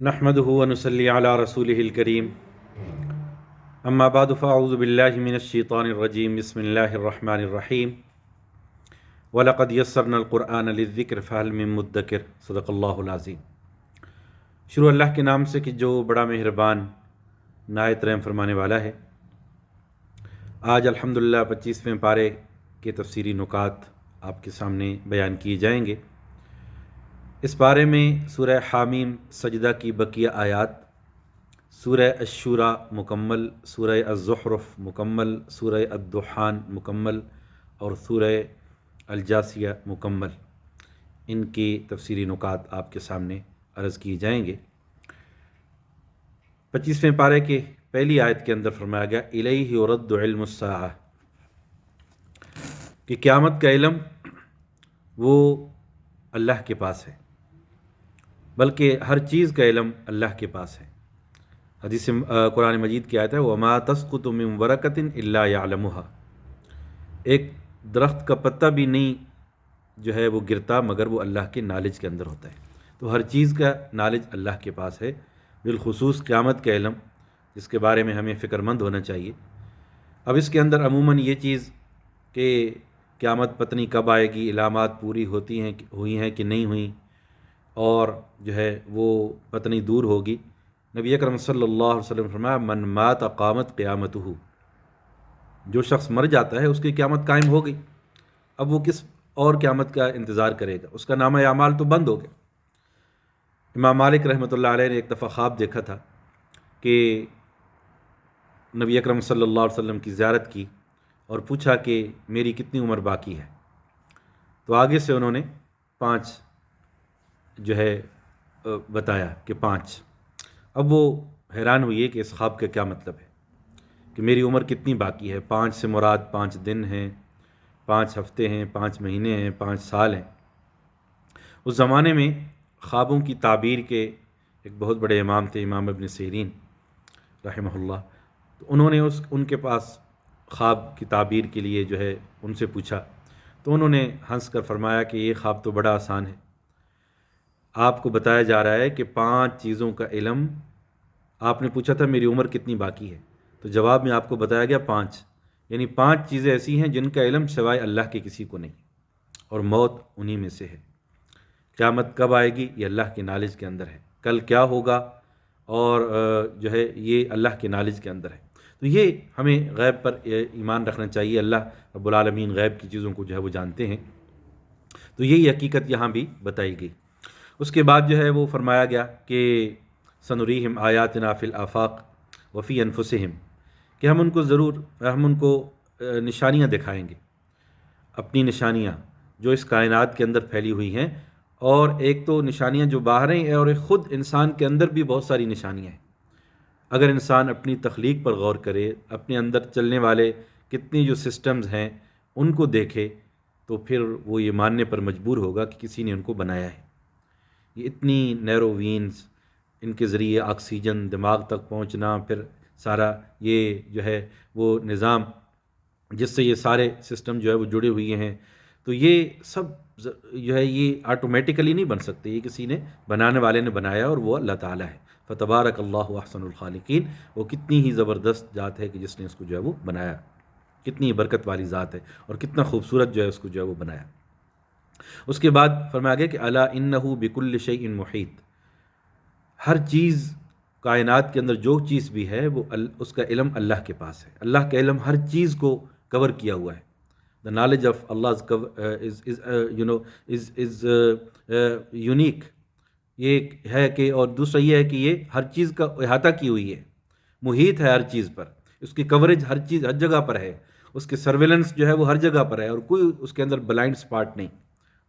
نحمده ونصلي على رسوله الكريم اما بعد فاعوذ بالله من الشیطان الرجیم بسم اللہ الرحمن الرحیم وَلَقَدْ يَسَّرْنَا الْقُرْآنَ لِلذِّكْرِ فَهَلْ مِن مُدَّكِرٍ صدق اللہ العظیم۔ شروع اللہ کے نام سے کہ جو بڑا مہربان نہایت رحم فرمانے والا ہے۔ آج الحمدللہ 25ویں پارے کے تفسیری نکات آپ کے سامنے بیان کیے جائیں گے۔ اس پارے میں سورہ حامیم سجدہ کی بقیہ آیات، سورہ الشورى مکمل، سورہ الزخرف مکمل، سورہ الدخان مکمل اور سورہ الجاثیہ مکمل، ان کی تفسیری نکات آپ کے سامنے عرض کیے جائیں گے۔ 25ویں پارے کے پہلی آیت کے اندر فرمایا گیا الیہ یرد علم الساعہ، کہ قیامت کا علم وہ اللہ کے پاس ہے، بلکہ ہر چیز کا علم اللہ کے پاس ہے۔ حدیث قرآن مجید کی آیت ہے وَمَا تَسْقُطُ مِن وَرَقَةٍ إِلَّا يَعْلَمُهَا، ایک درخت کا پتہ بھی نہیں جو ہے وہ گرتا مگر وہ اللہ کے نالج کے اندر ہوتا ہے۔ تو ہر چیز کا نالج اللہ کے پاس ہے، بالخصوص قیامت کا علم، جس کے بارے میں ہمیں فکر مند ہونا چاہیے۔ اب اس کے اندر عموماً یہ چیز کہ قیامت پتہ نہیں کب آئے گی، علامات پوری ہوئی ہیں کہ نہیں ہوئیں، اور جو ہے وہ پتہ نہیں دور ہوگی۔ نبی اکرم صلی اللہ علیہ وسلم فرمایا من مات قامت قیامتہ، جو شخص مر جاتا ہے اس کی قیامت قائم ہو گئی، اب وہ کس اور قیامت کا انتظار کرے گا، اس کا نامہ اعمال تو بند ہو گیا۔ امام مالک رحمۃ اللہ علیہ نے ایک دفعہ خواب دیکھا تھا کہ نبی اکرم صلی اللہ علیہ وسلم کی زیارت کی اور پوچھا کہ میری کتنی عمر باقی ہے، تو آگے سے انہوں نے 5 جو ہے بتایا کہ 5۔ اب وہ حیران ہوئی ہے کہ اس خواب کا کیا مطلب ہے کہ میری عمر کتنی باقی ہے۔ 5 سے مراد 5 دن ہیں، 5 ہفتے ہیں، 5 مہینے ہیں، 5 سال ہیں۔ اس زمانے میں خوابوں کی تعبیر کے ایک بہت بڑے امام تھے، امام ابن سیرین رحمہ اللہ۔ تو انہوں نے ان کے پاس خواب کی تعبیر کے لیے جو ہے ان سے پوچھا، تو انہوں نے ہنس کر فرمایا کہ یہ خواب تو بڑا آسان ہے، آپ کو بتایا جا رہا ہے کہ 5 چیزوں کا علم، آپ نے پوچھا تھا میری عمر کتنی باقی ہے، تو جواب میں آپ کو بتایا گیا 5، یعنی 5 چیزیں ایسی ہیں جن کا علم سوائے اللہ کے کسی کو نہیں، اور موت انہی میں سے ہے۔ قیامت کب آئے گی یہ اللہ کے نالج کے اندر ہے، کل کیا ہوگا اور جو ہے یہ اللہ کے نالج کے اندر ہے۔ تو یہ ہمیں غیب پر ایمان رکھنا چاہیے، اللہ رب العالمین غیب کی چیزوں کو جو ہے وہ جانتے ہیں، تو یہی حقیقت یہاں بھی بتائی گئی۔ اس کے بعد جو ہے وہ فرمایا گیا کہ سنریہم آیاتنا فی الآفاق وفی انفسہم، کہ ہم ان کو نشانیاں دکھائیں گے، اپنی نشانیاں جو اس کائنات کے اندر پھیلی ہوئی ہیں، اور ایک تو نشانیاں جو باہر ہیں اور ایک خود انسان کے اندر بھی بہت ساری نشانیاں ہیں۔ اگر انسان اپنی تخلیق پر غور کرے، اپنے اندر چلنے والے کتنی جو سسٹمز ہیں ان کو دیکھے، تو پھر وہ یہ ماننے پر مجبور ہوگا کہ کسی نے ان کو بنایا ہے۔ یہ اتنی نیرو وینز، ان کے ذریعے آکسیجن دماغ تک پہنچنا، پھر سارا یہ جو ہے وہ نظام جس سے یہ سارے سسٹم جو ہے وہ جڑے ہوئے ہیں، تو یہ سب جو ہے یہ آٹومیٹیکلی نہیں بن سکتے، یہ کسی نے بنانے والے نے بنایا، اور وہ اللہ تعالیٰ ہے۔ فتبارک اللہ احسن الخالقین، وہ کتنی ہی زبردست ذات ہے کہ جس نے اس کو جو ہے وہ بنایا، کتنی برکت والی ذات ہے، اور کتنا خوبصورت جو ہے اس کو جو ہے وہ بنایا۔ اس کے بعد فرمایا گیا کہ الا انہ بکل شیء محیط، ہر چیز کائنات کے اندر جو چیز بھی ہے وہ اس کا علم اللہ کے پاس ہے۔ اللہ کا علم ہر چیز کو کور کیا ہوا ہے۔ The knowledge of Allah is unique، یہ ہے کہ، اور دوسرا یہ ہے کہ یہ ہر چیز کا احاطہ کی ہوئی ہے، محیط ہے ہر چیز پر، اس کی کوریج ہر جگہ پر ہے، اس کے سرویلنس جو ہے وہ ہر جگہ پر ہے، اور کوئی اس کے اندر بلائنڈ سپاٹ نہیں۔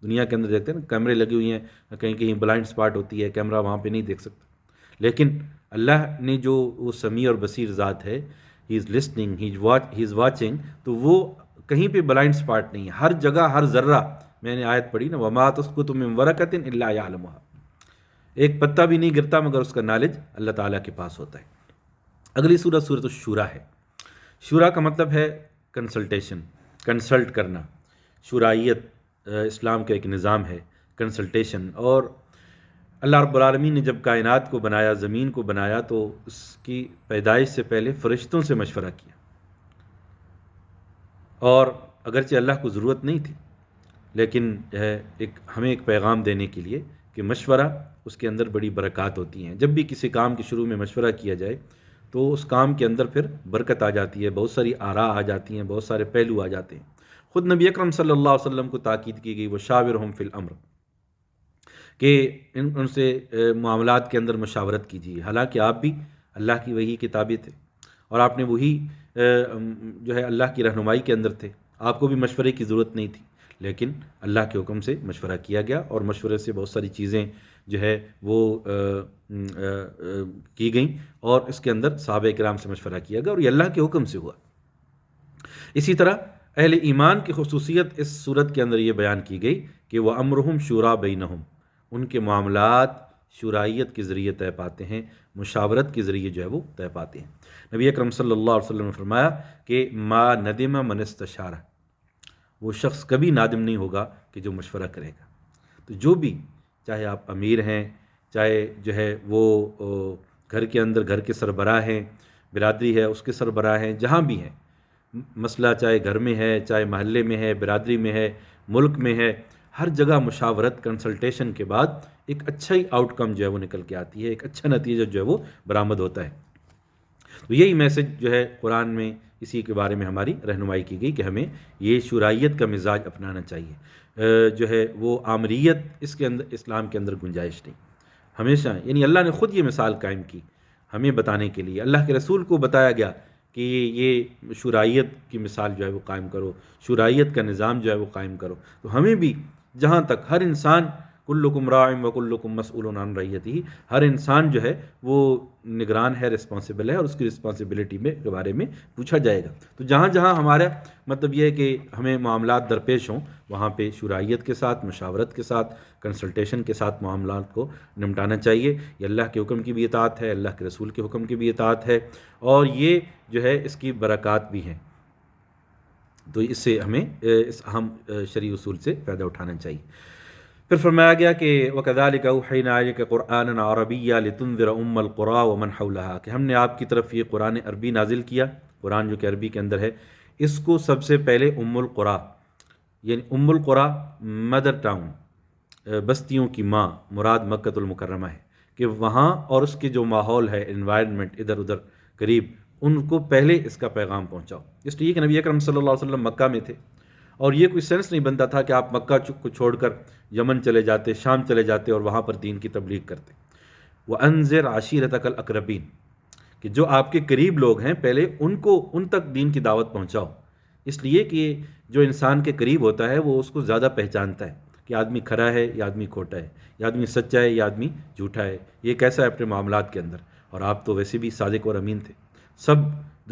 دنیا کے اندر دیکھتے ہیں نا کیمرے لگے ہوئی ہیں، کہیں کہیں بلائنڈ سپاٹ ہوتی ہے، کیمرہ وہاں پہ نہیں دیکھ سکتا، لیکن اللہ نے جو وہ سمیع اور بصیر ذات ہے، ہی is listening, he is watching, تو وہ کہیں پہ بلائنڈ سپاٹ نہیں ہے، ہر جگہ ہر ذرہ۔ میں نے آیت پڑھی نا وَمَا تَسْقُطُ مِن وَرَقَةٍ إِلَّا يَعْلَمُهَا، ایک پتہ بھی نہیں گرتا مگر اس کا نالج اللہ تعالیٰ کے پاس ہوتا ہے۔ اگلی سورت سورۃ الشورى ہے۔ شورا کا مطلب ہے کنسلٹیشن، کنسلٹ کرنا۔ شورائیت اسلام کا ایک نظام ہے، کنسلٹیشن، اور اللہ رب العالمین نے جب کائنات کو بنایا، زمین کو بنایا، تو اس کی پیدائش سے پہلے فرشتوں سے مشورہ کیا، اور اگرچہ اللہ کو ضرورت نہیں تھی، لیکن ہمیں ایک پیغام دینے کے لیے کہ مشورہ، اس کے اندر بڑی برکات ہوتی ہیں۔ جب بھی کسی کام کے شروع میں مشورہ کیا جائے تو اس کام کے اندر پھر برکت آ جاتی ہے، بہت ساری آراء آ جاتی ہیں، بہت سارے پہلو آ جاتے ہیں۔ خود نبی اکرم صلی اللہ علیہ وسلم کو تاکید کی گئی، وشاورہم فی الامر، کہ ان سے معاملات کے اندر مشاورت کیجیے۔ حالانکہ آپ بھی اللہ کی وحی کے تابع تھے، اور آپ نے وہی جو ہے اللہ کی رہنمائی کے اندر تھے، آپ کو بھی مشورے کی ضرورت نہیں تھی، لیکن اللہ کے حکم سے مشورہ کیا گیا، اور مشورے سے بہت ساری چیزیں جو ہے وہ کی گئیں، اور اس کے اندر صحابہ کرام سے مشورہ کیا گیا، اور یہ اللہ کے حکم سے ہوا۔ اسی طرح اہل ایمان کی خصوصیت اس صورت کے اندر یہ بیان کی گئی کہ وہ امرہم شورا بینہم، ان کے معاملات شورائیت کے ذریعے طے پاتے ہیں، مشاورت کے ذریعے جو ہے وہ طے پاتے ہیں۔ نبی اکرم صلی اللہ علیہ وسلم نے فرمایا کہ ما ندم من استشارہ، وہ شخص کبھی نادم نہیں ہوگا کہ جو مشورہ کرے گا۔ تو جو بھی، چاہے آپ امیر ہیں، چاہے جو ہے وہ گھر کے اندر گھر کے سربراہ ہیں، برادری ہے اس کے سربراہ ہیں، جہاں بھی ہیں، مسئلہ چاہے گھر میں ہے، چاہے محلے میں ہے، برادری میں ہے، ملک میں ہے، ہر جگہ مشاورت، کنسلٹیشن کے بعد ایک اچھا ہی آؤٹ کم جو ہے وہ نکل کے آتی ہے، ایک اچھا نتیجہ جو ہے وہ برآمد ہوتا ہے۔ تو یہی میسج جو ہے قرآن میں اسی کے بارے میں ہماری رہنمائی کی گئی کہ ہمیں یہ شورائیت کا مزاج اپنانا چاہیے، جو ہے وہ آمریت، اس کے اندر اسلام کے اندر گنجائش نہیں ہمیشہ، یعنی اللہ نے خود یہ مثال قائم کی ہمیں بتانے کے لیے، اللہ کے رسول کو بتایا گیا کہ یہ شورائیت کی مثال جو ہے وہ قائم کرو، شورائیت کا نظام جو ہے وہ قائم کرو۔ تو ہمیں بھی جہاں تک ہر انسان، کلکم راع وکلکم مسئول عن رعیتہ، ہر انسان جو ہے وہ نگران ہے، رسپانسبل ہے، اور اس کی رسپانسبلٹی کے بارے میں پوچھا جائے گا۔ تو جہاں جہاں ہمارا مطلب یہ ہے کہ ہمیں معاملات درپیش ہوں، وہاں پہ شورائیت کے ساتھ، مشاورت کے ساتھ، کنسلٹیشن کے ساتھ معاملات کو نمٹانا چاہیے۔ یہ اللہ کے حکم کی بھی اطاعت ہے، اللہ کے رسول کے حکم کی بھی اطاعت ہے، اور یہ جو ہے اس کی برکات بھی ہیں۔ تو اس سے ہمیں اس اہم شرعی اصول سے فائدہ اٹھانا چاہیے۔ پھر فرمایا گیا کہ وَكَذَلِكَ أَوْحَيْنَا إِلَيْكَ قُرْآنًا عَرَبِيًّا لِتُنذِرَ أُمَّ الْقُرَىٰ وَمَنْ حَوْلَهَا، کہ ہم نے آپ کی طرف یہ قرآن عربی نازل کیا، قرآن جو کہ عربی کے اندر ہے، اس کو سب سے پہلے ام القریٰ، یعنی ام القریٰ مدر ٹاؤن، بستیوں کی ماں، مراد مکۃ المکرمہ ہے، کہ وہاں اور اس کے جو ماحول ہے، انوائرمنٹ ادھر ادھر قریب، ان کو پہلے اس کا پیغام پہنچاؤ۔ اس لیے کہ نبی اکرم صلی اللہ علیہ وسلم مکہ میں تھے، اور یہ کوئی سینس نہیں بنتا تھا کہ آپ مکہ کو چھوڑ کر یمن چلے جاتے، شام چلے جاتے، اور وہاں پر دین کی تبلیغ کرتے۔ وَأَنذِرْ عَشِيرَتَكَ الْأَقْرَبِينَ، کہ جو آپ کے قریب لوگ ہیں پہلے ان تک دین کی دعوت پہنچاؤ۔ اس لیے کہ جو انسان کے قریب ہوتا ہے وہ اس کو زیادہ پہچانتا ہے کہ آدمی کھرا ہے یا آدمی کھوٹا ہے، یا آدمی سچا ہے یا آدمی جھوٹا ہے، یہ کیسا ہے اپنے معاملات کے اندر۔ اور آپ تو ویسے بھی صادق اور امین تھے، سب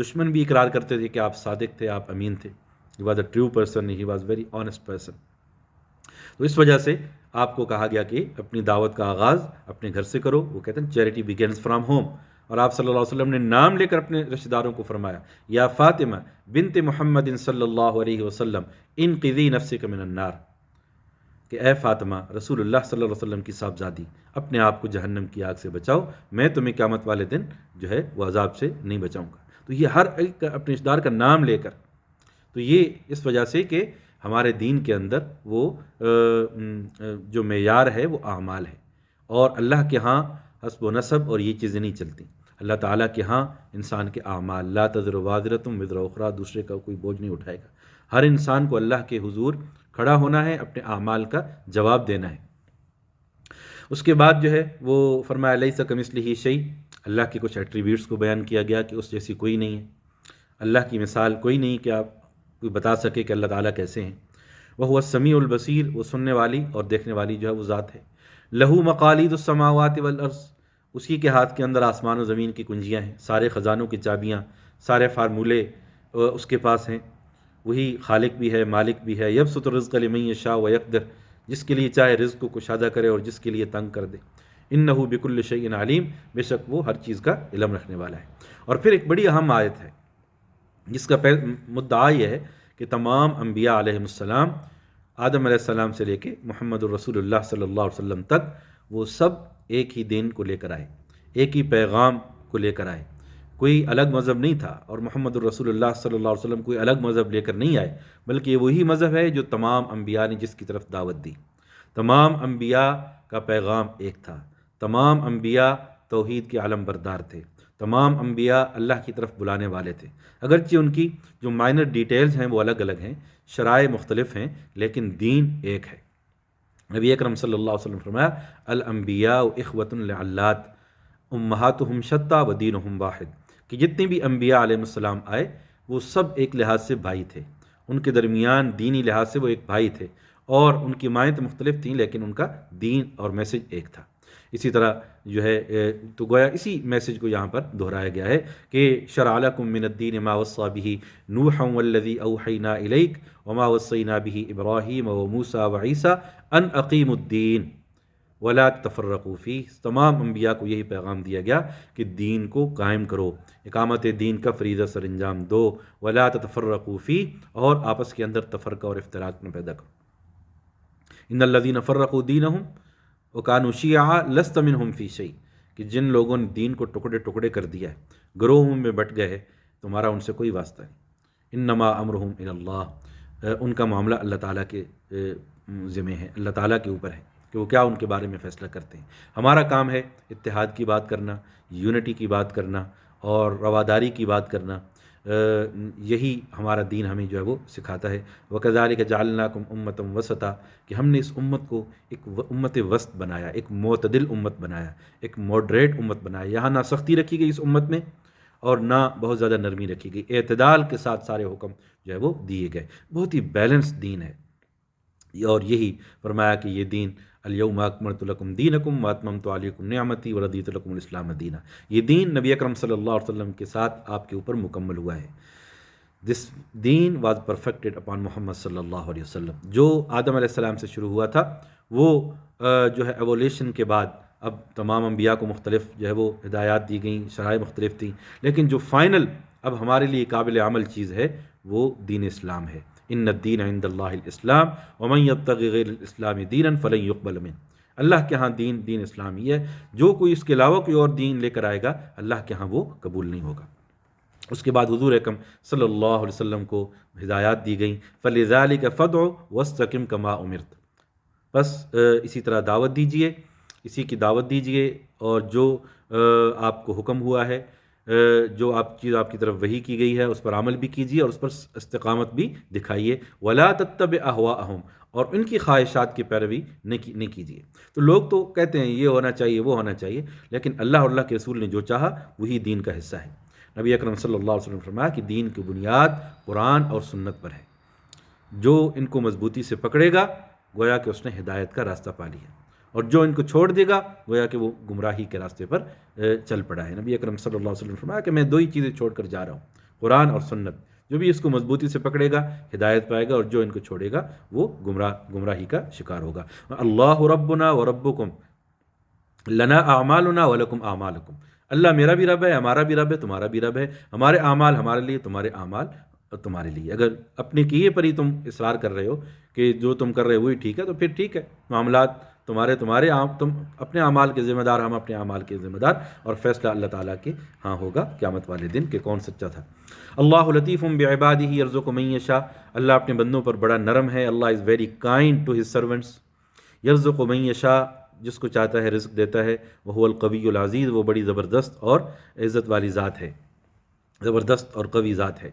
دشمن بھی اقرار کرتے تھے کہ آپ صادق تھے، آپ امین تھے۔ He was a true person, he was very honest person۔ تو اس وجہ سے آپ کو کہا گیا کہ اپنی دعوت کا آغاز اپنے گھر سے کرو، وہ کہتے ہیں چیریٹی begins from home۔ اور آپ صلی اللہ علیہ وسلم نے نام لے کر اپنے رشتہ داروں کو فرمایا، یا فاطمہ بنت محمد صلی اللہ علیہ وسلم انقذی نفسک من النار، کہ اے فاطمہ، رسول اللہ صلی اللہ علیہ وسلم کی صاحبزادی، اپنے آپ کو جہنم کی آگ سے بچاؤ، میں تمہیں قیامت والے دن جو ہے وہ عذاب سے نہیں بچاؤں گا۔ تو یہ ہر ایک اپنے رشتہ دار کا نام لے کر، تو یہ اس وجہ سے کہ ہمارے دین کے اندر وہ جو معیار ہے وہ اعمال ہے، اور اللہ کے ہاں حسب و نسب اور یہ چیزیں نہیں چلتی۔ اللہ تعالیٰ کے ہاں انسان کے اعمال، لا تزر وازرۃ وزر اخریٰ، دوسرے کا کوئی بوجھ نہیں اٹھائے گا۔ ہر انسان کو اللہ کے حضور کھڑا ہونا ہے، اپنے اعمال کا جواب دینا ہے۔ اس کے بعد جو ہے وہ فرمایا لیس کمثلہ شیء، اللہ کے کچھ ایٹریبیوٹس کو بیان کیا گیا کہ اس جیسی کوئی نہیں ہے، اللہ کی مثال کوئی نہیں کہ آپ کوئی بتا سکے کہ اللہ تعالیٰ کیسے ہیں۔ وہ السمیع البصیر، وہ سننے والی اور دیکھنے والی جو ہے وہ ذات ہے۔ لہو مقالید السماوات والارض، اسی کے ہاتھ کے اندر آسمان و زمین کی کنجیاں ہیں، سارے خزانوں کی چابیاں، سارے فارمولے اس کے پاس ہیں۔ وہی خالق بھی ہے، مالک بھی ہے۔ یبسط الرزق لمن یشاء ویقدر، جس کے لیے چاہے رزق کو کشادہ کرے اور جس کے لیے تنگ کر دے۔ انہ بکل شیء علیم، بے شک وہ ہر چیز کا علم رکھنے والا ہے۔ اور پھر ایک بڑی اہم آیت ہے جس کا مدعا یہ ہے کہ تمام انبیاء علیہ السلام، آدم علیہ السلام سے لے کے محمد الرسول اللہ صلی اللہ علیہ وسلم تک، وہ سب ایک ہی دین کو لے کر آئے، ایک ہی پیغام کو لے کر آئے، کوئی الگ مذہب نہیں تھا، اور محمد الرسول اللہ صلی اللہ علیہ وسلم کوئی الگ مذہب لے کر نہیں آئے، بلکہ یہ وہی مذہب ہے جو تمام انبیاء نے جس کی طرف دعوت دی۔ تمام انبیاء کا پیغام ایک تھا، تمام انبیاء توحید کے علم بردار تھے، تمام انبیاء اللہ کی طرف بلانے والے تھے، اگرچہ ان کی جو مائنر ڈیٹیلز ہیں وہ الگ الگ ہیں، شرائع مختلف ہیں، لیکن دین ایک ہے۔ نبی اکرم صلی اللہ علیہ وسلم فرمایا الانبیاء اخوۃ لعلات امہاتہم شتیٰ و دینہم واحد، کہ جتنے بھی انبیاء علیہ السلام آئے وہ سب ایک لحاظ سے بھائی تھے، ان کے درمیان دینی لحاظ سے وہ ایک بھائی تھے، اور ان کی مائیں تو مختلف تھیں لیکن ان کا دین اور میسج ایک تھا۔ اسی طرح جو ہے تو گویا اسی میسج کو یہاں پر دہرایا گیا ہے کہ شرع لکم من الدین ما وصی بہ نوحا والذی اوحینا الیک وما وصینا بہ ابراہیم وموسیٰ وعیسیٰ ان اقیموا الدین ولا تفرقوا فیہ۔ تمام انبیاء کو یہی پیغام دیا گیا کہ دین کو قائم کرو، اقامت دین کا فریضہ سر انجام دو، ولا تفرقوا فیہ، اور آپس کے اندر تفرقہ اور افتراق نہ پیدا کرو۔ ان الذین فرقوا دینہم وکانوا شیعا لست منہم فی شیء، کہ جن لوگوں نے دین کو ٹکڑے ٹکڑے کر دیا ہے، گروہوں میں بٹ گئے، تمہارا ان سے کوئی واسطہ نہیں۔ انما امرہم الی اللہ، ان کا معاملہ اللہ تعالیٰ کے ذمہ ہے، اللہ تعالیٰ کے اوپر ہے کہ وہ کیا ان کے بارے میں فیصلہ کرتے ہیں۔ ہمارا کام ہے اتحاد کی بات کرنا، یونٹی کی بات کرنا اور رواداری کی بات کرنا، یہی ہمارا دین ہمیں جو ہے وہ سکھاتا ہے۔ وَكَذَلِكَ جَعَلْنَاكُمْ أُمَّةً وَسَطًا، کہ ہم نے اس امت کو ایک امت وسط بنایا، ایک معتدل امت بنایا، ایک ماڈریٹ امت بنایا۔ یہاں نہ سختی رکھی گئی اس امت میں اور نہ بہت زیادہ نرمی رکھی گئی، اعتدال کے ساتھ سارے حکم جو ہے وہ دیے گئے، بہت ہی بیلنس دین ہے۔ اور یہی فرمایا کہ یہ دین الیوم اکملت لکم دینکم واتممت علیکم نعمتی ورضیت لکم الاسلام دینا، یہ دین نبی اکرم صلی اللہ علیہ وسلم کے ساتھ آپ کے اوپر مکمل ہوا ہے۔ دس دین واز پرفیکٹڈ اپان محمد صلی اللہ علیہ وسلم۔ جو آدم علیہ السلام سے شروع ہوا تھا وہ جو ہے ایولیشن کے بعد اب تمام انبیاء کو مختلف جو ہے وہ ہدایات دی گئیں، شرائع مختلف تھیں، لیکن جو فائنل اب ہمارے لیے قابل عمل چیز ہے وہ دین اسلام ہے۔ ان الدین عند اللہ الاسلام ومن یبتغی غیر الاسلام دینا فلن یقبل منہ، اللہ کے ہاں دین اسلام ہی ہے، جو کوئی اس کے علاوہ کوئی اور دین لے کر آئے گا اللہ کے ہاں وہ قبول نہیں ہوگا۔ اس کے بعد حضور اکرم صلی اللہ علیہ وسلم کو ہدایات دی گئیں، فَلِذَلِكَ فَادْعُ وَاسْتَقِمْ كَمَا أُمِرْتَ، بس اسی طرح دعوت دیجئے، اسی کی دعوت دیجئے، اور جو آپ کو حکم ہوا ہے، جو چیز آپ کی طرف وحی کی گئی ہے اس پر عمل بھی کیجیے اور اس پر استقامت بھی دکھائیے۔ وَلَا تَتَّبِعْ أَهْوَاءَهُمْ، اور ان کی خواہشات کی پیروی نہیں کیجیے۔ تو لوگ تو کہتے ہیں یہ ہونا چاہیے وہ ہونا چاہیے، لیکن اللہ اور اللہ کے رسول نے جو چاہا وہی دین کا حصہ ہے۔ نبی اکرم صلی اللہ علیہ وسلم نے فرمایا کہ دین کی بنیاد قرآن اور سنت پر ہے، جو ان کو مضبوطی سے پکڑے گا گویا کہ اس نے ہدایت کا راستہ پا لیا، اور جو ان کو چھوڑ دے گا گویا کہ وہ گمراہی کے راستے پر چل پڑا ہے۔ نبی اکرم صلی اللہ علیہ وسلم نے فرمایا کہ میں دو ہی چیزیں چھوڑ کر جا رہا ہوں، قرآن اور سنت، جو بھی اس کو مضبوطی سے پکڑے گا ہدایت پائے گا، اور جو ان کو چھوڑے گا وہ گمراہی کا شکار ہوگا۔ اللہ ربنا وربکم لنا اعمالنا ولکم اعمالکم، اللہ میرا بھی رب ہے، ہمارا بھی رب ہے، تمہارا بھی رب ہے، ہمارے اعمال ہمارے لیے، تمہارے اعمال تمہارے لیے۔ اگر اپنے کیے پر ہی تم اصرار کر رہے ہو کہ جو تم کر رہے ہو وہی ٹھیک ہے، تو پھر ٹھیک ہے، معاملات تمہارے تم اپنے اعمال کے ذمہ دار، ہم اپنے اعمال کے ذمہ دار، اور فیصلہ اللہ تعالیٰ کے ہاں ہوگا قیامت والے دن کہ کون سچا تھا۔ اللہ لطیف بعبادہ یرزق من یشاء، اللہ اپنے بندوں پر بڑا نرم ہے، Allah is very kind to his servants, یرزق من یشاء، جس کو چاہتا ہے رزق دیتا ہے، وہو القوی العزیز، وہ بڑی زبردست اور عزت والی ذات ہے، زبردست اور قوی ذات ہے۔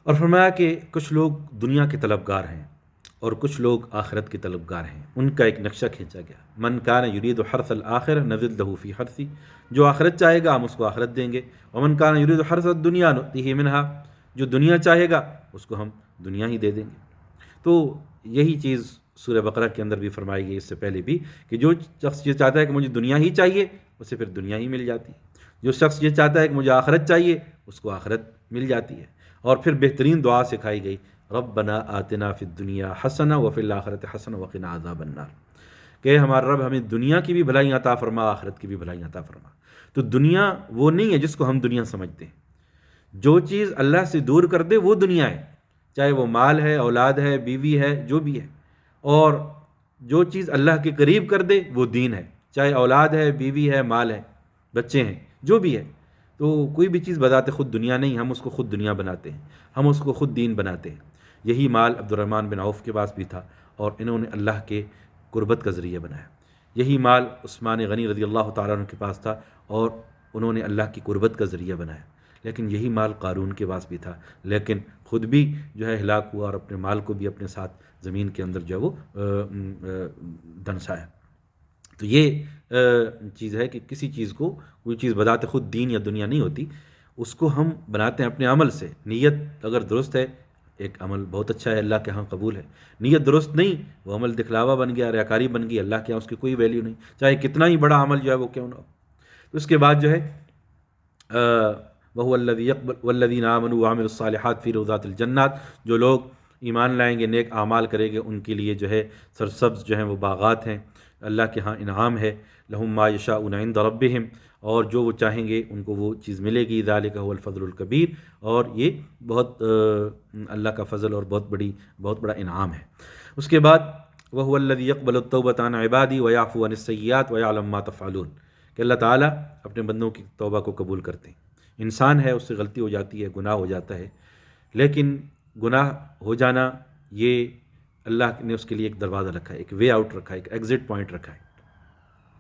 اور فرمایا کہ کچھ لوگ دنیا کے طلبگار ہیں اور کچھ لوگ آخرت کے طلبگار ہیں، ان کا ایک نقشہ کھینچا گیا، من کان یرید حرث الآخرہ نزد لہ فی حرثی، جو آخرت چاہے گا ہم اس کو آخرت دیں گے، ومن کان یرید حرث الدنیا نؤتیہ منہا، جو دنیا چاہے گا اس کو ہم دنیا ہی دے دیں گے۔ تو یہی چیز سورہ بقرہ کے اندر بھی فرمائی گئی، اس سے پہلے بھی، کہ جو شخص یہ چاہتا ہے کہ مجھے دنیا ہی چاہیے اسے پھر دنیا ہی مل جاتی ہے، جو شخص یہ چاہتا ہے کہ مجھے آخرت چاہیے اس کو آخرت مل جاتی ہے۔ اور پھر بہترین دعا سکھائی گئی، ربنا آتنا فی الدنیا حسنہ وفی الآخرۃ حسنہ وقنا عذاب النار، کہ ہمارا رب ہمیں دنیا کی بھی بھلائی عطا فرما، آخرت کی بھی بھلائی عطا فرما۔ تو دنیا وہ نہیں ہے جس کو ہم دنیا سمجھتے ہیں، جو چیز اللہ سے دور کر دے وہ دنیا ہے، چاہے وہ مال ہے، اولاد ہے، بیوی ہے، جو بھی ہے، اور جو چیز اللہ کے قریب کر دے وہ دین ہے۔ چاہے اولاد ہے، بیوی ہے، مال ہے، بچے ہیں، جو بھی ہے، تو کوئی بھی چیز بذات خود دنیا نہیں، ہم اس کو خود دنیا بناتے ہیں، ہم اس کو خود دین بناتے ہیں۔ یہی مال عبد الرحمن بن عوف کے پاس بھی تھا اور انہوں نے اللہ کے قربت کا ذریعہ بنایا۔ یہی مال عثمان غنی رضی اللہ تعالیٰ عنہ کے پاس تھا اور انہوں نے اللہ کی قربت کا ذریعہ بنایا۔ لیکن یہی مال قارون کے پاس بھی تھا، لیکن خود بھی جو ہے ہلاک ہوا اور اپنے مال کو بھی اپنے ساتھ زمین کے اندر جو ہے وہ دنسایا۔ تو یہ چیز ہے کہ کسی چیز کو، کوئی چیز بذات خود دین یا دنیا نہیں ہوتی، اس کو ہم بناتے ہیں اپنے عمل سے۔ نیت اگر درست ہے، ایک عمل بہت اچھا ہے، اللہ کے ہاں قبول ہے۔ نیت درست نہیں، وہ عمل دکھلاوا بن گیا، ریاکاری بن گئی، اللہ کے ہاں اس کی کوئی ویلیو نہیں، چاہے کتنا ہی بڑا عمل جو ہے وہ کیوں نہ ہو۔ تو اس کے بعد جو ہے وَهُوَ الَّذِي يَقْبَلُ وَالَّذِينَ آمَنُوا وَعَمِلُوا الصَّالِحَاتِ فِي رَوْضَاتِ الْجَنَّاتِ، جو لوگ ایمان لائیں گے، نیک اعمال کریں گے، ان کے لیے جو ہے سرسبز جو ہیں وہ باغات ہیں، اللہ کے ہاں انعام ہے۔ لَهُم مَّا يَشَاءُونَ عِندَ رَبِّهِمْ، اور جو وہ چاہیں گے ان کو وہ چیز ملے گی۔ ذَلِكَ هُوَ الْفَضْلُ الْكَبِيرُ، اور یہ بہت اللہ کا فضل اور بہت بڑا انعام ہے۔ اس کے بعد وَهُوَ الَّذِي يَقْبَلُ التَّوْبَةَ عَنْ عِبَادِهِ وَيَعْفُو عَنِ السَّيِّئَاتِ وَيَعْلَمُ مَا تَفْعَلُونَ، کہ اللہ تعالیٰ اپنے بندوں کی توبہ کو قبول کرتے ہیں۔ انسان ہے، اس سے غلطی ہو جاتی ہے، گناہ ہو جاتا ہے، لیکن گناہ ہو جانا یہ اللہ نے اس کے لیے ایک دروازہ رکھا ہے، ایک وے آؤٹ رکھا ہے، ایک ایگزٹ پوائنٹ رکھا ہے۔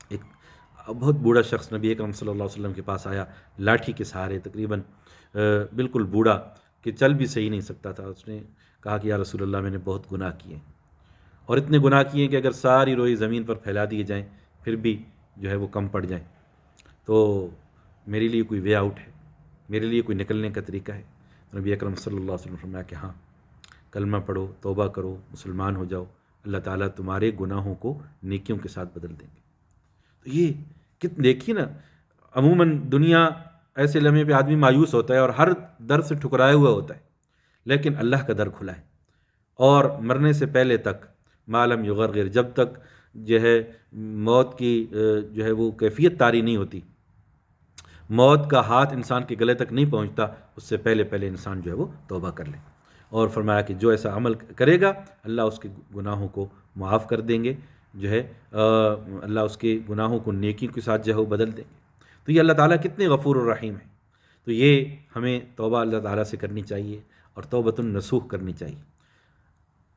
ایک بہت بوڑھا شخص نبی اکرم صلی اللہ علیہ وسلم کے پاس آیا، لاٹھی کے سہارے، تقریباً بالکل بوڑھا کہ چل بھی صحیح نہیں سکتا تھا۔ اس نے کہا کہ یا رسول اللہ، میں نے بہت گناہ کیے ہیں، اور اتنے گناہ کیے ہیں کہ اگر ساری روئی زمین پر پھیلا دیے جائیں پھر بھی جو ہے وہ کم پڑ جائیں، تو میرے لیے کوئی وے آؤٹ ہے، میرے لیے کوئی نکلنے کا طریقہ ہے؟ نبی اکرم صلی اللہ علیہ وسلم نے فرمایا کہ ہاں، کلمہ پڑھو، توبہ کرو، مسلمان ہو جاؤ، اللہ تعالیٰ تمہارے گناہوں کو نیکیوں کے ساتھ بدل دیں گے۔ تو یہ دیکھیے نا، عموماً دنیا ایسے لمحے پہ آدمی مایوس ہوتا ہے اور ہر در سے ٹھکرایا ہوا ہوتا ہے، لیکن اللہ کا در کھلا ہے، اور مرنے سے پہلے تک معلوم یغرغر، جب تک جو ہے موت کی جو ہے وہ کیفیت طاری نہیں ہوتی، موت کا ہاتھ انسان کے گلے تک نہیں پہنچتا، اس سے پہلے انسان جو ہے وہ توبہ کر لے۔ اور فرمایا کہ جو ایسا عمل کرے گا اللہ اس کے گناہوں کو معاف کر دیں گے، جو ہے اللہ اس کے گناہوں کو نیکی کے ساتھ جو ہے وہ بدل دیں گے۔ تو یہ اللہ تعالیٰ کتنے غفور الرحیم ہیں۔ تو یہ ہمیں توبہ اللہ تعالیٰ سے کرنی چاہیے، اور توبۃ النصوح کرنی چاہیے،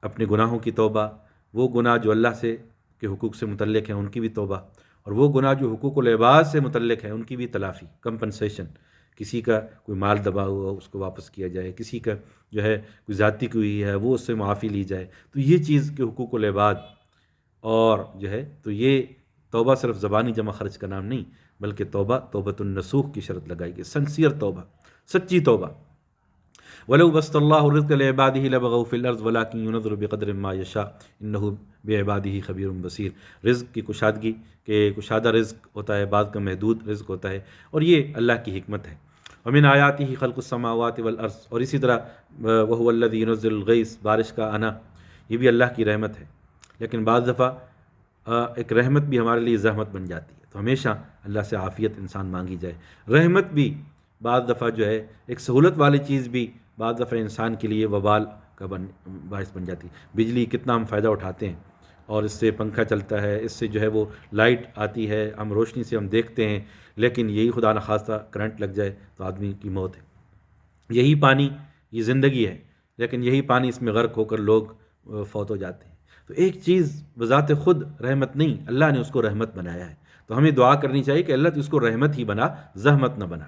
اپنے گناہوں کی توبہ، وہ گناہ جو اللہ سے کے حقوق سے متعلق ہیں ان کی بھی توبہ، اور وہ گناہ جو حقوق العباد سے متعلق ہیں ان کی بھی تلافی، کمپنسیشن۔ کسی کا کوئی مال دبا ہوا اس کو واپس کیا جائے، کسی کا جو ہے کوئی ذاتی کوئی ہے وہ اس سے معافی لی جائے، تو یہ چیز کے حقوق العباد، اور جو ہے تو یہ توبہ صرف زبانی جمع خرچ کا نام نہیں، بلکہ توبہ توبۃ النصوح کی شرط لگائی گئی، سنسیئر توبہ، سچی توبہ۔ وَلَوْ بَسَطَ اللَّهُ الرِّزْقَ لِعِبَادِهِ لَبَغَوْا فِي الْأَرْضِ وَلَٰكِن يُنَزِّلُ بِقَدْرٍ مَّا يَشَاءُ إِنَّهُ بِعِبَادِهِ خَبِيرٌ بَصِيرٌ۔ رزق کی کشادگی، کہ کشادہ رزق ہوتا ہے، بعض کا محدود رزق ہوتا ہے، اور یہ اللہ کی حکمت ہے۔ وَمِنْ آيَاتِهِ خَلْقُ السَّمَاوَاتِ وَالْأَرْضِ، اور اسی طرح وَهُوَ الَّذِي يُنَزِّلُ الْغَيْثَ، بارش کا آنا، یہ بھی اللہ کی رحمت ہے۔ لیکن بعض دفعہ ایک رحمت بھی ہمارے لیے زحمت بن جاتی ہے، تو ہمیشہ اللہ سے عافیت انسان مانگی جائے۔ رحمت بھی بعض دفعہ جو ہے ایک سہولت والی چیز بھی بعض دفعہ انسان کے لیے وبال کا باعث بن جاتی ہے۔ بجلی کتنا ہم فائدہ اٹھاتے ہیں، اور اس سے پنکھا چلتا ہے، اس سے جو ہے وہ لائٹ آتی ہے، ہم روشنی سے ہم دیکھتے ہیں، لیکن یہی خدا نخواستہ کرنٹ لگ جائے تو آدمی کی موت ہے۔ یہی پانی، یہ زندگی ہے، لیکن یہی پانی اس میں غرق ہو کر لوگ فوت ہو جاتے ہیں۔ تو ایک چیز بذات خود رحمت نہیں، اللہ نے اس کو رحمت بنایا ہے، تو ہمیں دعا کرنی چاہیے کہ اللہ تو اس کو رحمت ہی بنا، زحمت نہ بنا۔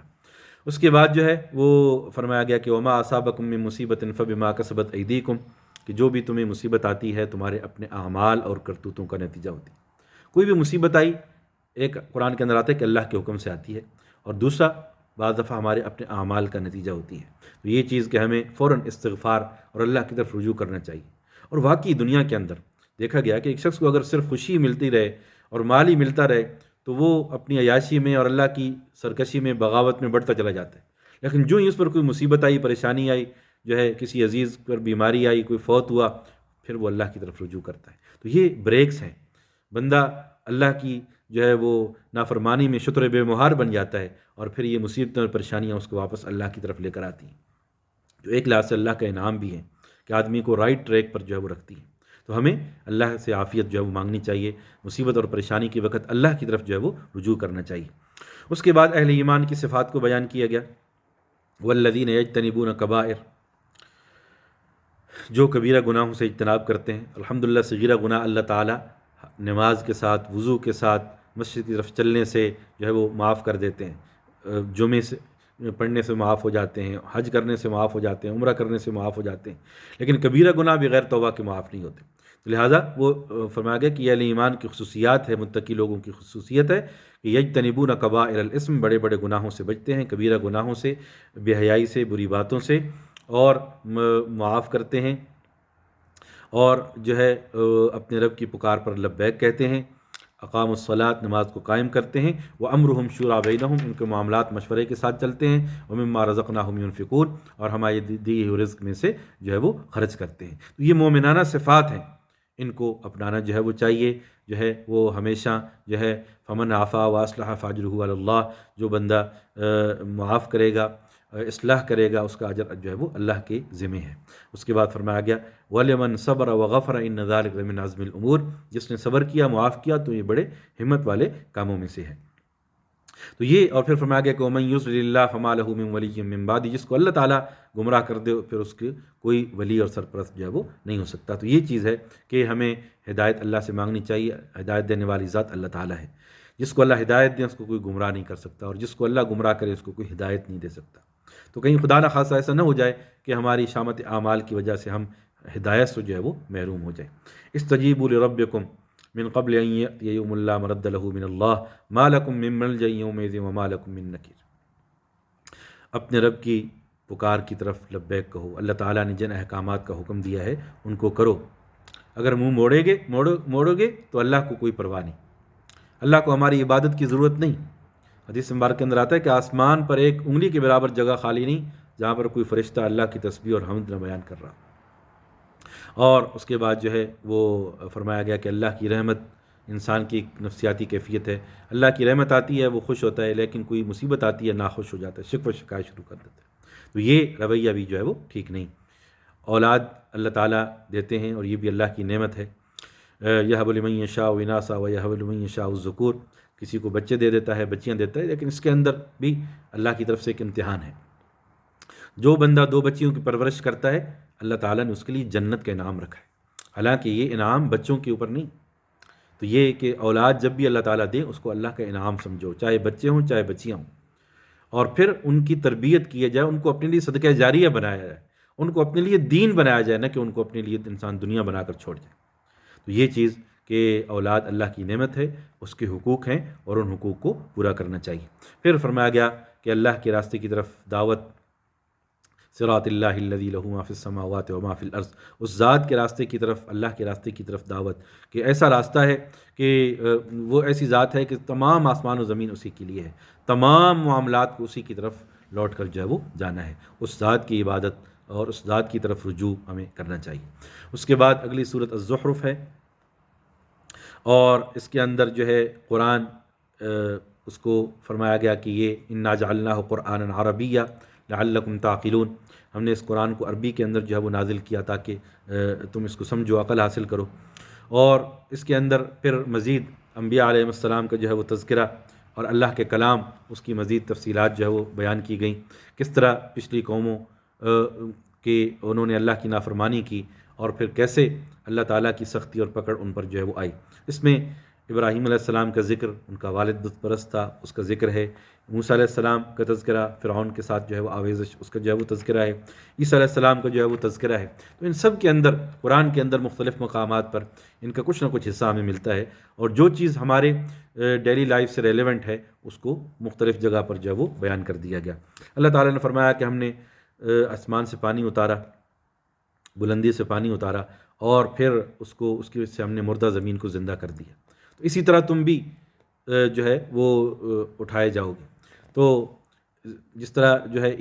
اس کے بعد جو ہے وہ فرمایا گیا کہ وما اصابکم من مصیبت فبما کسبت ایدیکم، کہ جو بھی تمہیں مصیبت آتی ہے تمہارے اپنے اعمال اور کرتوتوں کا نتیجہ ہوتی ہے۔ کوئی بھی مصیبت آئی، ایک قرآن کے اندر آتا ہے کہ اللہ کے حکم سے آتی ہے، اور دوسرا بعض دفعہ ہمارے اپنے اعمال کا نتیجہ ہوتی ہے۔ تو یہ چیز کہ ہمیں فوراً استغفار اور اللہ کی طرف رجوع کرنا چاہیے۔ اور واقعی دنیا کے اندر دیکھا گیا کہ ایک شخص کو اگر صرف خوشی ملتی رہے اور مال ہی ملتا رہے تو وہ اپنی عیاشی میں اور اللہ کی سرکشی میں، بغاوت میں بڑھتا چلا جاتا ہے۔ لیکن جو ہی اس پر کوئی مصیبت آئی، پریشانی آئی، جو ہے کسی عزیز پر بیماری آئی، کوئی فوت ہوا، پھر وہ اللہ کی طرف رجوع کرتا ہے۔ تو یہ بریکس ہیں، بندہ اللہ کی جو ہے وہ نافرمانی میں شتر بے مہار بن جاتا ہے، اور پھر یہ مصیبتیں اور پریشانیاں اس کو واپس اللہ کی طرف لے کر آتی ہیں۔ تو ایک لحاظ سے اللہ کا انعام بھی ہے کہ آدمی کو رائٹ ٹریک پر جو ہے وہ رکھتی ہے۔ تو ہمیں اللہ سے عافیت جو ہے وہ مانگنی چاہیے، مصیبت اور پریشانی کے وقت اللہ کی طرف جو ہے وہ رجوع کرنا چاہیے۔ اس کے بعد اہل ایمان کی صفات کو بیان کیا گیا، والذین یجتنبون کبائر، جو کبیرہ گناہوں سے اجتناب کرتے ہیں۔ الحمدللہ صغیرہ گناہ اللہ تعالیٰ نماز کے ساتھ، وضو کے ساتھ مسجد کی طرف چلنے سے جو ہے وہ معاف کر دیتے ہیں، جمعے سے پڑھنے سے معاف ہو جاتے ہیں، حج کرنے سے معاف ہو جاتے ہیں، عمرہ کرنے سے معاف ہو جاتے ہیں، لیکن کبیرہ گناہ بغیر توبہ کے معاف نہیں ہوتے۔ تو لہٰذا وہ فرمایا گیا کہ یہ اہل ایمان کی خصوصیات ہے، متقی لوگوں کی خصوصیت ہے کہ یجتنبون کبائر الاسم، بڑے بڑے گناہوں سے بچتے ہیں، کبیرہ گناہوں سے، بے حیائی سے، بری باتوں سے، اور معاف کرتے ہیں، اور جو ہے اپنے رب کی پکار پر لبیک کہتے ہیں، اقام الصلاۃ، نماز کو قائم کرتے ہیں، وامرهم شورى بینہم، ان کے معاملات مشورے کے ساتھ چلتے ہیں، ومما رزقناہم ينفقون، اور ہمارے دیے ہوئے رزق میں سے جو ہے وہ خرچ کرتے ہیں۔ تو یہ مومنانہ صفات ہیں، ان کو اپنانا جو ہے وہ چاہیے، جو ہے وہ ہمیشہ جو ہے فمن عفا واصلح فاجرہ علی اللہ، جو بندہ معاف کرے گا، اصلاح کرے گا، اس کا اجر جو ہے وہ اللہ کے ذمہ ہے۔ اس کے بعد فرمایا گیا وَلِمَنْ صَبَرَ وَغَفَرَ إِنَّ ذَلِكَ لَمِنْ عَزْمِ الْأُمُورِ، جس نے صبر کیا، معاف کیا، تو یہ بڑے ہمت والے کاموں میں سے ہے۔ تو یہ، اور پھر فرمایا گیا کہ وَمَنْ يُضْلِلِ اللَّهُ فَمَا لَهُ مِنْ وَلِيٍّ مِّن بَعْدِهِ، جس کو اللہ تعالیٰ گمراہ کر دے پھر اس کے کوئی ولی اور سرپرست جو ہے وہ نہیں ہو سکتا۔ تو یہ چیز ہے کہ ہمیں ہدایت اللہ سے مانگنی چاہیے، ہدایت دینے والی ذات اللہ تعالیٰ ہے، جس کو اللہ ہدایت دے اس کو کوئی گمراہ نہیں کر سکتا، اور جس کو اللہ گمراہ کرے اس کو کوئی ہدایت نہیں دے سکتا۔ تو کہیں خدا نہ خواستہ ایسا نہ ہو جائے کہ ہماری شامت اعمال کی وجہ سے ہم ہدایت سے جو ہے وہ محروم ہو جائیں۔ استجیبوا لربکم من قبل ان یأتی یوم لا مرد له من اللہ ما لکم من ملجأ یومئذ وما لکم من نکیر، اپنے رب کی پکار کی طرف لبیک کہو، اللہ تعالیٰ نے جن احکامات کا حکم دیا ہے ان کو کرو، اگر منہ موڑو گے تو اللہ کو کوئی پرواہ نہیں، اللہ کو ہماری عبادت کی ضرورت نہیں۔ حدیث مبارک کے اندر آتا ہے کہ آسمان پر ایک انگلی کے برابر جگہ خالی نہیں جہاں پر کوئی فرشتہ اللہ کی تسبیح اور حمد نہ بیان کر رہا۔ اور اس کے بعد جو ہے وہ فرمایا گیا کہ اللہ کی رحمت انسان کی ایک نفسیاتی کیفیت ہے، اللہ کی رحمت آتی ہے وہ خوش ہوتا ہے، لیکن کوئی مصیبت آتی ہے ناخوش ہو جاتا ہے، شکوہ شکایت شروع کر دیتا ہے۔ تو یہ رویہ بھی جو ہے وہ ٹھیک نہیں۔ اولاد اللہ تعالیٰ دیتے ہیں اور یہ بھی اللہ کی نعمت ہے، یہب لمن یشاء اناثا ویہب لمن یشاء الذکور، کسی کو بچے دے دیتا ہے، بچیاں دیتا ہے، لیکن اس کے اندر بھی اللہ کی طرف سے ایک امتحان ہے۔ جو بندہ دو بچیوں کی پرورش کرتا ہے اللہ تعالیٰ نے اس کے لیے جنت کا انعام رکھا ہے، حالانکہ یہ انعام بچوں کے اوپر نہیں۔ تو یہ کہ اولاد جب بھی اللہ تعالیٰ دے اس کو اللہ کا انعام سمجھو، چاہے بچے ہوں چاہے بچیاں ہوں، اور پھر ان کی تربیت کی جائے، ان کو اپنے لیے صدقہ جاریہ بنایا جائے، ان کو اپنے لیے دین بنایا جائے، نہ کہ ان کو اپنے لیے انسان دنیا بنا کر چھوڑ جائے۔ تو یہ چیز کہ اولاد اللہ کی نعمت ہے، اس کے حقوق ہیں اور ان حقوق کو پورا کرنا چاہیے۔ پھر فرمایا گیا کہ اللہ کے راستے کی طرف دعوت، صراط اللہ الذی لہ ما فی السماوات و ما فی الارض، اس ذات کے راستے کی طرف، اللہ کے راستے کی طرف دعوت، کہ ایسا راستہ ہے کہ وہ ایسی ذات ہے کہ تمام آسمان و زمین اسی کے لیے ہے، تمام معاملات کو اسی کی طرف لوٹ کر جو ہے وہ جانا ہے، اس ذات کی عبادت اور اس ذات کی طرف رجوع ہمیں کرنا چاہیے۔ اس کے بعد اگلی سورۃ الزخرف ہے، اور اس کے اندر جو ہے قرآن اس کو فرمایا گیا کہ یہ انا جعلناہ قرآنا عربیا لعلکم تعقلون، ہم نے اس قرآن کو عربی کے اندر جو ہے وہ نازل کیا تاکہ تم اس کو سمجھو، عقل حاصل کرو۔ اور اس کے اندر پھر مزید انبیاء علیہ السلام کا جو ہے وہ تذکرہ اور اللہ کے کلام، اس کی مزید تفصیلات جو ہے وہ بیان کی گئیں، کس طرح پچھلی قوموں کہ انہوں نے اللہ کی نافرمانی کی اور پھر کیسے اللہ تعالیٰ کی سختی اور پکڑ ان پر جو ہے وہ آئی۔ اس میں ابراہیم علیہ السلام کا ذکر، ان کا والد بت پرست تھا اس کا ذکر ہے، موسیٰ علیہ السلام کا تذکرہ، فرعون کے ساتھ جو ہے وہ آویزش اس کا جو ہے وہ تذکرہ ہے، عیسیٰ علیہ السلام کا جو ہے وہ تذکرہ ہے۔ تو ان سب کے اندر قرآن کے اندر مختلف مقامات پر ان کا کچھ نہ کچھ حصہ ہمیں ملتا ہے، اور جو چیز ہمارے ڈیلی لائف سے ریلیونٹ ہے اس کو مختلف جگہ پر جو ہے وہ بیان کر دیا گیا۔ اللہ تعالیٰ نے فرمایا کہ ہم نے آسمان سے پانی اتارا، بلندی سے پانی اتارا، اور پھر اس کی وجہ سے ہم نے مردہ زمین کو زندہ کر دیا، تو اسی طرح تم بھی جو ہے وہ اٹھائے جاؤ گے۔ تو جس طرح جو ہے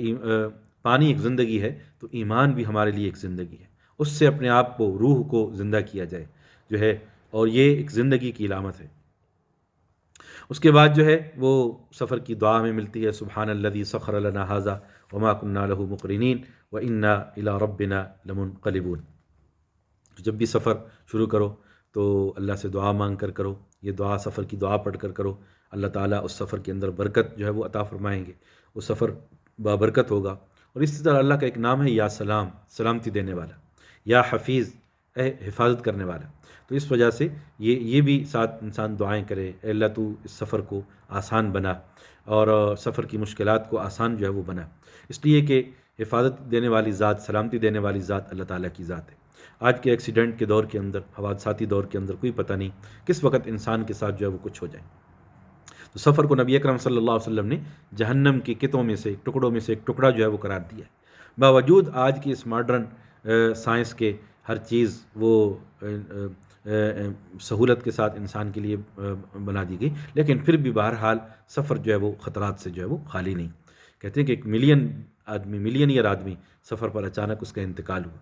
پانی ایک زندگی ہے، تو ایمان بھی ہمارے لیے ایک زندگی ہے، اس سے اپنے آپ کو، روح کو زندہ کیا جائے جو ہے، اور یہ ایک زندگی کی علامت ہے۔ اس کے بعد جو ہے وہ سفر کی دعا ہمیں ملتی ہے، سبحان الذی سخر لنا ھذا وما كنا له مقرنین وإنا إلی ربنا لمنقلبون۔ جب بھی سفر شروع کرو تو اللہ سے دعا مانگ کر کرو، یہ دعا سفر کی دعا پڑھ کر کرو، اللہ تعالیٰ اس سفر کے اندر برکت جو ہے وہ عطا فرمائیں گے، وہ سفر بابرکت ہوگا۔ اور اسی طرح اللہ کا ایک نام ہے یا سلام، سلامتی دینے والا، یا حفیظ، اے حفاظت کرنے والا۔ تو اس وجہ سے یہ بھی ساتھ انسان دعائیں کرے، اے اللہ تو اس سفر کو آسان بنا، اور سفر کی مشکلات کو آسان جو ہے وہ بنا، اس لیے کہ حفاظت دینے والی ذات، سلامتی دینے والی ذات اللہ تعالیٰ کی ذات ہے۔ آج کے ایکسیڈنٹ کے دور کے اندر، حوادثاتی دور کے اندر، کوئی پتہ نہیں کس وقت انسان کے ساتھ جو ہے وہ کچھ ہو جائے۔ تو سفر کو نبی اکرم صلی اللہ علیہ وسلم نے جہنم کے قطعوں میں سے، ٹکڑوں میں سے ایک ٹکڑا جو ہے وہ قرار دیا ہے۔ باوجود آج کی اس ماڈرن سائنس کے ہر چیز وہ سہولت کے ساتھ انسان کے لیے بنا دی گئی، لیکن پھر بھی بہرحال سفر جو ہے وہ خطرات سے جو ہے وہ خالی نہیں۔ کہتے ہیں کہ ایک ملینئر آدمی سفر پر اچانک اس کا انتقال ہوا،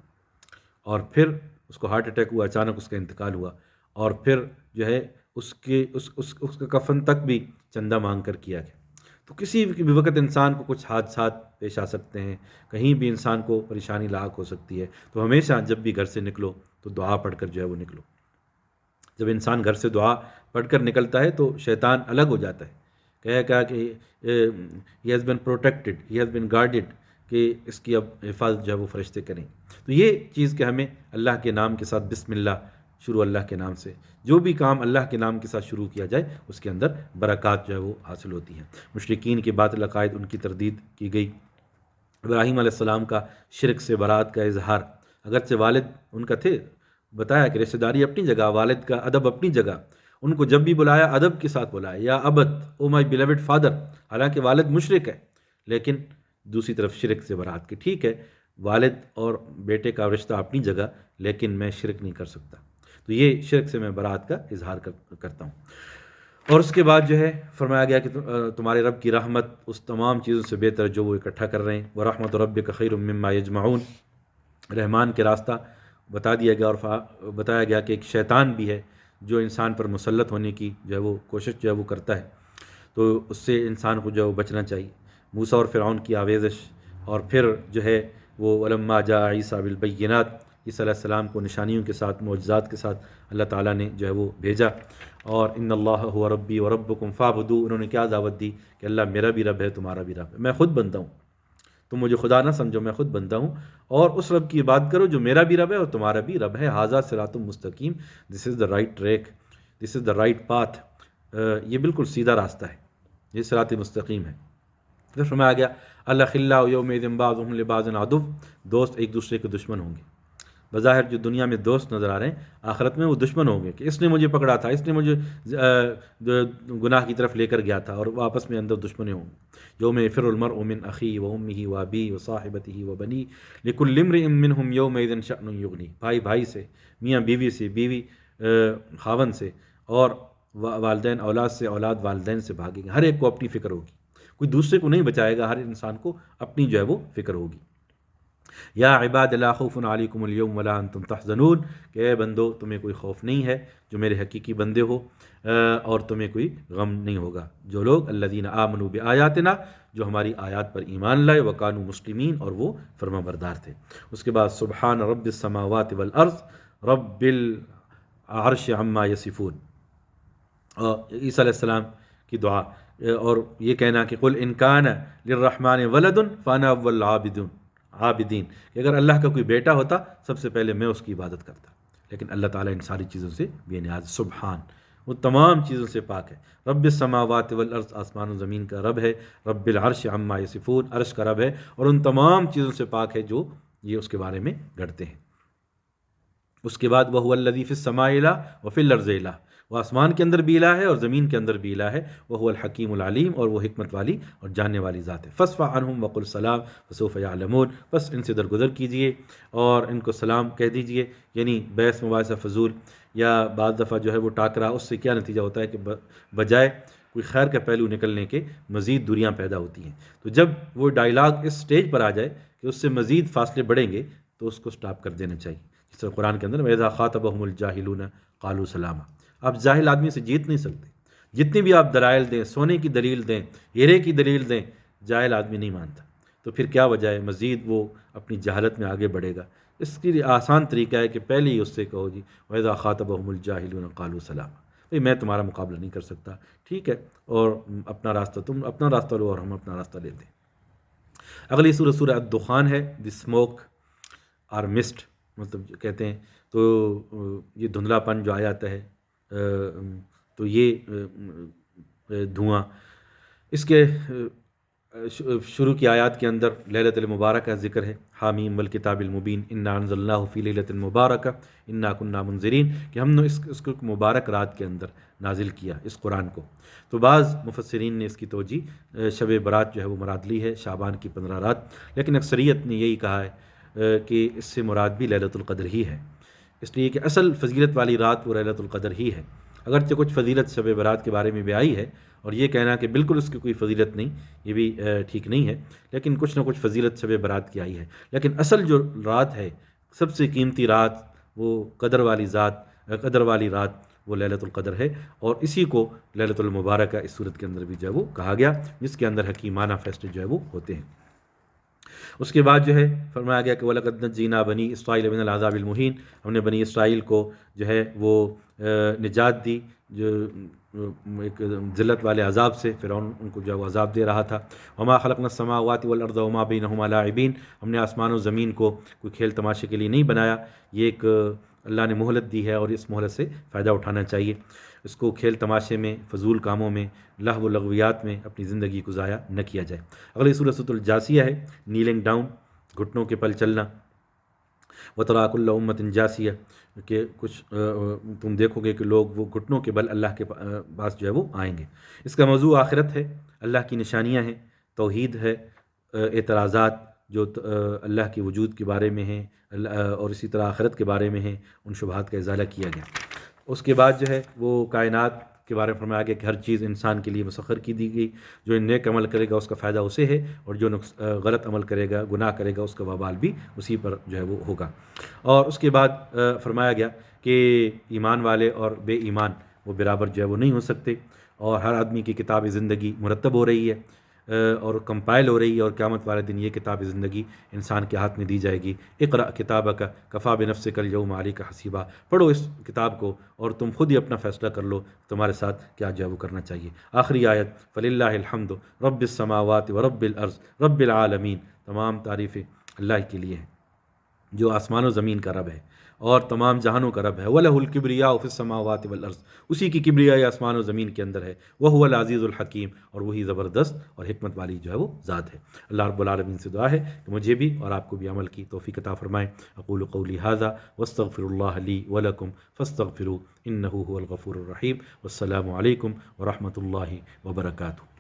اور پھر اس کو ہارٹ اٹیک ہوا، اچانک اس کا انتقال ہوا، اور پھر جو ہے اس کا کفن تک بھی چندہ مانگ کر کیا گیا۔ تو کسی بھی وقت انسان کو کچھ حادثات پیش آ سکتے ہیں، کہیں بھی انسان کو پریشانی لاحق ہو سکتی ہے۔ تو ہمیشہ جب بھی گھر سے نکلو تو دعا پڑھ کر جو ہے وہ نکلو۔ جب انسان گھر سے دعا پڑھ کر نکلتا ہے تو شیطان الگ ہو جاتا ہے، کہا کہ he has been protected, he has been guarded, کہ اس کی اب حفاظت جو ہے وہ فرشتے کریں۔ تو یہ چیز کہ ہمیں اللہ کے نام کے ساتھ، بسم اللہ، شروع اللہ کے نام سے، جو بھی کام اللہ کے نام کے ساتھ شروع کیا جائے اس کے اندر برکات جو ہے وہ حاصل ہوتی ہیں۔ مشرکین کے باطل عقائد، ان کی تردید کی گئی۔ ابراہیم علیہ السلام کا شرک سے برات کا اظہار، اگرچہ والد ان کا تھے، بتایا کہ رشتہ داری اپنی جگہ، والد کا ادب اپنی جگہ، ان کو جب بھی بلایا ادب کے ساتھ بلایا، یا ابت، او مائی بیلوڈ فادر، حالانکہ والد مشرک ہے، لیکن دوسری طرف شرک سے برات کہ ٹھیک ہے والد اور بیٹے کا رشتہ اپنی جگہ، لیکن میں شرک نہیں کر سکتا، تو یہ شرک سے میں برات کا اظہار کرتا ہوں۔ اور اس کے بعد جو ہے فرمایا گیا کہ تمہارے رب کی رحمت اس تمام چیزوں سے بہتر جو وہ اکٹھا کر رہے ہیں، وَرَحْمَتُ رَبِّكَ خَيْرٌ مِّمَّا يَجْمَعُونَ۔ رحمان کے راستہ بتا دیا گیا، اور بتایا گیا کہ ایک شیطان بھی ہے جو انسان پر مسلط ہونے کی جو ہے وہ کوشش جو ہے وہ کرتا ہے، تو اس سے انسان کو جو ہے وہ بچنا چاہیے۔ موسیٰ اور فرعون کی آویزش، اور پھر جو ہے وہ وَلَمَّا جَاءَ عِیسیٰ بِالْبَیِّنَاتِ، عیسیٰ علیہ السلام کو نشانیوں کے ساتھ، معجزات کے ساتھ اللہ تعالیٰ نے جو ہے وہ بھیجا، اور ان اللہ هو ربی وربکم فاعبدوہ، انہوں نے کیا دعوت دی کہ اللہ میرا بھی رب ہے، تمہارا بھی رب ہے، میں خود بندہ ہوں، تم مجھے خدا نہ سمجھو، میں خود بندہ ہوں، اور اس رب کی عبادت کرو جو میرا بھی رب ہے اور تمہارا بھی رب ہے۔ ھذا صراط مستقیم، this is the right track, this is the right path, یہ بالکل سیدھا راستہ ہے، یہ صراط مستقیم ہے۔ پھر فرمایا گیا الاخلاء یومئذ بعضهم لبعض عدو، دوست ایک دوسرے کے دشمن ہوں گے۔ بظاہر جو دنیا میں دوست نظر آ رہے ہیں، آخرت میں وہ دشمن ہوں گے کہ اس نے مجھے پکڑا تھا، اس نے مجھے گناہ کی طرف لے کر گیا تھا، اور وہ آپس میں اندر دشمن ہوں گے۔ یوم یفر المرء من اخیہ وامہ وابیہ وصاحبتہ وبنیہ لکل امرئ منہم یومئذ شأن یغنیہ، بھائی بھائی سے، میاں بیوی سے، بیوی خاوند سے، اور والدین اولاد سے، اولاد والدین سے بھاگیں گے۔ ہر ایک کو اپنی فکر ہوگی، کوئی دوسرے کو نہیں بچائے گا، ہر انسان کو اپنی جو ہے وہ فکر ہوگی۔ یا عباد لا خوف علیکم اليوم ولا انتم تحزنون، کہ اے بندو تمہیں کوئی خوف نہیں ہے جو میرے حقیقی بندے ہو، اور تمہیں کوئی غم نہیں ہوگا، جو لوگ الذین آمنوا بآیاتنا، جو ہماری آیات پر ایمان لائے، وکانوا مسلمین، اور وہ فرما بردار تھے۔ اس کے بعد سبحان رب السماوات والارض رب العرش عما یصفون، عیسیٰ علیہ السلام کی دعا، اور یہ کہنا کہ قل ان کان للرحمن ولد فانا اول عابدین، کہ اگر اللہ کا کوئی بیٹا ہوتا سب سے پہلے میں اس کی عبادت کرتا، لیکن اللہ تعالیٰ ان ساری چیزوں سے بے نیاز، سبحان، وہ تمام چیزوں سے پاک ہے۔ رب السماوات والارض، آسمان و زمین کا رب ہے، رب العرش عما یصفون، عرش کا رب ہے، اور ان تمام چیزوں سے پاک ہے جو یہ اس کے بارے میں گھڑتے ہیں۔ اس کے بعد وَهُوَ الَّذِي فِي السَّمَاءِ إِلَٰهٌ وَفِي الْأَرْضِ إِلَٰهٌ، وہ آسمان کے اندر بھی الہ ہے اور زمین کے اندر بھی الہ ہے، وَهُوَ الْحَكِيمُ الْعَلِيمُ، اور وہ حکمت والی اور جاننے والی ذات ہے۔ فَاصْفَحْ عَنْهُمْ وَقُلْ سَلَامٌ فَسَوْفَ يَعْلَمُونَ، بس ان سے درگزر کیجئے اور ان کو سلام کہہ دیجئے، یعنی بحث مباحثہ فضول یا بعض دفعہ جو ہے وہ ٹاکرا، اس سے کیا نتیجہ ہوتا ہے کہ بجائے کوئی خیر کا پہلو نکلنے کے مزید دوریاں پیدا ہوتی ہیں۔ تو جب وہ ڈائلاگ اس سٹیج پر آ جائے کہ اس سے مزید فاصلے بڑھیں گے تو اس کو سٹاپ کر دینا چاہیے، جس طرح قرآن کے اندر وَإِذَا خَاطَبَهُمُ الْجَاهِلُونَ قَالُوا سَلَامًا، آپ جاہل آدمی سے جیت نہیں سکتے، جتنی بھی آپ دلائل دیں، سونے کی دلیل دیں، ہیرے کی دلیل دیں، جاہل آدمی نہیں مانتا، تو پھر کیا وجہ ہے مزید وہ اپنی جہالت میں آگے بڑھے گا۔ اس کی آسان طریقہ ہے کہ پہلے ہی اس سے کہو جی وَإِذَا خَاطَبَهُمُ الْجَاهِلُونَ قَالُوا سَلَامًا، بھئی میں تمہارا مقابلہ نہیں کر سکتا، ٹھیک ہے، اور اپنا راستہ تم اپنا راستہ لو اور ہم اپنا راستہ لیتے ہیں۔ اگلی سورہ سورہ الدخان ہے، دی اسموک اور مسٹ، مطلب کہتے ہیں تو یہ دھندلا پن جو آ جاتا ہے، تو یہ دھواں، اس کے شروع کی آیات کے اندر لیلۃ المبارک کا ذکر ہے، حامیم والکتاب المبین انا انزلناہ فی لیلۃ مبارکہ انا کنا منذرین، کہ ہم نے اس کو مبارک رات کے اندر نازل کیا اس قرآن کو۔ تو بعض مفسرین نے اس کی توجہ شب برات جو ہے وہ مراد لی ہے، شعبان کی 15 رات، لیکن اکثریت نے یہی کہا ہے کہ اس سے مراد بھی لیلۃ القدر ہی ہے، اس لیے کہ اصل فضیلت والی رات وہ لیلۃ القدر ہی ہے۔ اگرچہ کچھ فضیلت شب برات کے بارے میں بھی آئی ہے، اور یہ کہنا کہ بالکل اس کی کوئی فضیلت نہیں، یہ بھی ٹھیک نہیں ہے، لیکن کچھ نہ کچھ فضیلت شب برات کی آئی ہے، لیکن اصل جو رات ہے، سب سے قیمتی رات، وہ قدر والی رات وہ لیلۃ القدر ہے، اور اسی کو لیلۃ المبارکہ اس صورت کے اندر بھی جو ہے وہ کہا گیا، جس کے اندر حکیمانہ فیصلے جو ہے وہ ہوتے ہیں۔ اس کے بعد جو ہے فرمایا گیا کہ وَلَقَدْ نَجَّيْنَا بَنِي إِسْرَائِيلَ مِنَ الْعَذَابِ الْمُهِينِ، ہم نے بنی اسرائیل کو جو ہے وہ نجات دی جو ایک ذلت والے عذاب سے، فرعون ان کو جو ہے وہ عذاب دے رہا تھا۔ وَمَا خَلَقْنَا السَّمَاوَاتِ وَالْأَرْضَ وَمَا بَيْنَهُمَا لَاعِبِينَ، ہم نے آسمان و زمین کو کوئی کھیل تماشے کے لیے نہیں بنایا، یہ ایک اللہ نے مہلت دی ہے اور اس مہلت سے فائدہ اٹھانا چاہیے، اس کو کھیل تماشے میں، فضول کاموں میں، لہو و لغویات میں اپنی زندگی کو ضائع نہ کیا جائے۔ اگلی سورۃ الجاثیہ ہے، نیلنگ ڈاؤن، گھٹنوں کے پل چلنا، وَتَرَىٰ كُلَّ أُمَّةٍ جَاثِيَةٍ، کہ کچھ تم دیکھو گے کہ لوگ وہ گھٹنوں کے بل اللہ کے پاس جو ہے وہ آئیں گے۔ اس کا موضوع آخرت ہے، اللہ کی نشانیاں ہیں، توحید ہے، اعتراضات جو اللہ کے وجود کے بارے میں ہیں اور اسی طرح آخرت کے بارے میں ہیں، ان شبہات کا ازالہ کیا گیا۔ اس کے بعد جو ہے وہ کائنات کے بارے میں فرمایا گیا کہ ہر چیز انسان کے لیے مسخر کی دی گئی، جو نیک عمل کرے گا اس کا فائدہ اسے ہے، اور جو غلط عمل کرے گا، گناہ کرے گا، اس کا وبال بھی اسی پر جو ہے وہ ہوگا۔ اور اس کے بعد فرمایا گیا کہ ایمان والے اور بے ایمان وہ برابر جو ہے وہ نہیں ہو سکتے، اور ہر آدمی کی کتاب زندگی مرتب ہو رہی ہے اور کمپائل ہو رہی ہے، اور قیامت والے دن یہ کتاب زندگی انسان کے ہاتھ میں دی جائے گی۔ اقرأ کتابک کفیٰ بنفسک اليوم علیک حسیبا، پڑھو اس کتاب کو اور تم خود ہی اپنا فیصلہ کر لو تمہارے ساتھ کیا جو ہے وہ کرنا چاہیے۔ آخری آیت، فللہ الحمد رب السماوات ورب الارض رب العالمین، تمام تعریفیں اللہ کے لیے ہیں جو آسمان و زمین کا رب ہے اور تمام جہانوں کا رب ہے۔ وَلَهُ الْكِبْرِيَاءُ فِي السَّمَاوَاتِ وَالْأَرْضِ، اسی کی کبریائی آسمان و زمین کے اندر ہے۔ وَهُوَ الْعَزِيزُ الْحَكِيمُ، اور وہی زبردست اور حکمت والی جو ہے وہ ذات ہے۔ اللہ رب العالمین سے دعا ہے کہ مجھے بھی اور آپ کو بھی عمل کی توفیق عطا فرمائے۔ اقول قولی ھذا واستغفر اللہ لی ولکم فاستغفروہ انہ ھو الغفور الرحیم۔ والسلام علیکم ورحمۃ اللہ وبرکاتہ۔